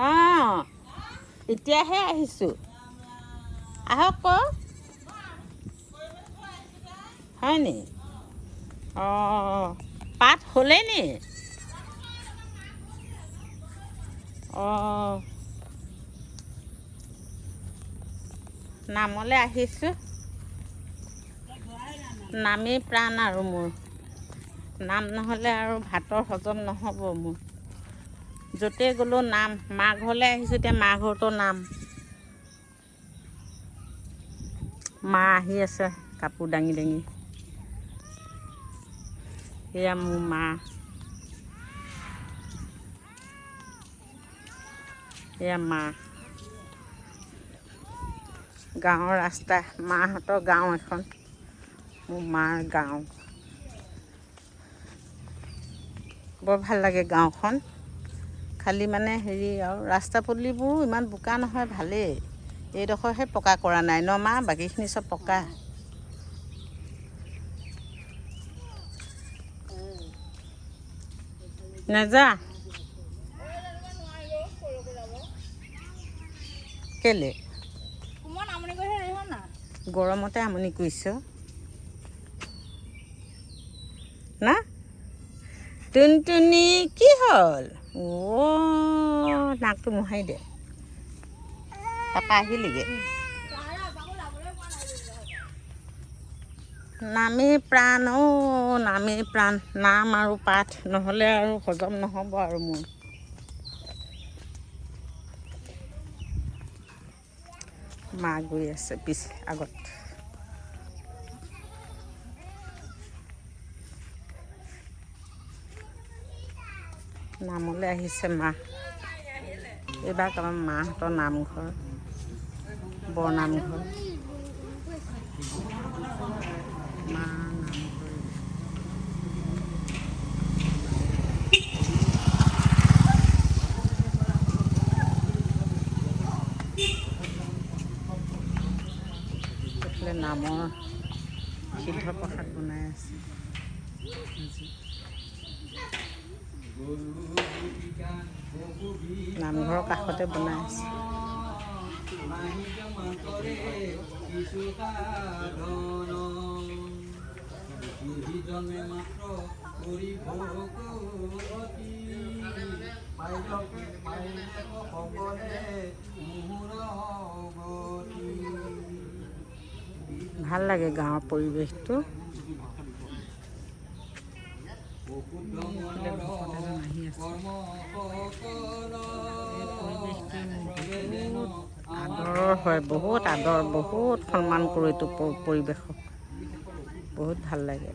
অঁ এতিয়াহে আহিছোঁ আহক ক হয় নি অঁ পাত হ'লেই নি অঁ নামলৈ আহিছোঁ নামেই প্ৰাণ আৰু মোৰ নাম নহ'লে আৰু ভাতৰ হজম নহ'ব মোৰ য'তে গ'লেও নাম মা ঘৰলৈ আহিছোঁ এতিয়া মা ঘৰতো নাম মা আহি আছে কাপোৰ দাঙি দাঙি এয়া মোৰ মা এয়া মা গাঁৱৰ ৰাস্তা মাহঁতৰ গাঁও এখন মোৰ মাৰ গাঁও বৰ ভাল লাগে গাঁওখন খালি মানে হেৰি আৰু ৰাস্তা পদূলিবোৰো ইমান বোকা নহয় ভালেই এইডোখৰহে পকা কৰা নাই ন মা বাকীখিনি চব পকা নেযা কেলে গৰমতে আমনি কৰিছ না টুনটুনি কি হ'ল নাকটো মোহাৰি দে তাৰপৰা আহিলিগৈ নামেই প্ৰাণ নামেই প্ৰাণ নাম আৰু পাঠ নহ'লে আৰু হজম নহ'ব আৰু মোৰ মা গৈ আছে পিছ আগত নামলৈ আহিছে মা এইবাৰ আমাৰ মাহঁতৰ নামঘৰ বৰনামঘৰ মা নামঘৰ এইফালে নামৰ সিদ্ধ প্ৰসাদ বনাই আছে নামঘৰৰ কাষতে বনাই আছে ভাল লাগে গাঁৱৰ পৰিৱেশটো আদৰৰ হয় বহুত আদৰ বহুত সন্মান কৰোঁ এইটো পৰিৱেশক বহুত ভাল লাগে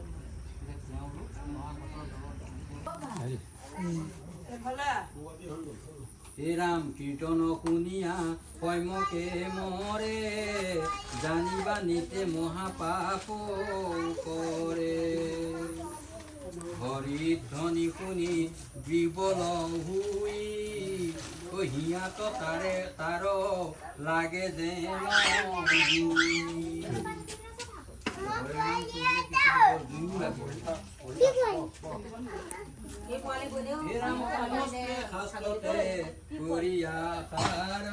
ৰাম কীৰ্তন শুনিয়া কৰ্মকে মৰে জানিবা নিতে মহাপাপ কৰে হৰিধ্বনি শুনি বিবল হুই হিয়াত তাৰে তাৰ লাগে যেন কৰিয়া সাৰ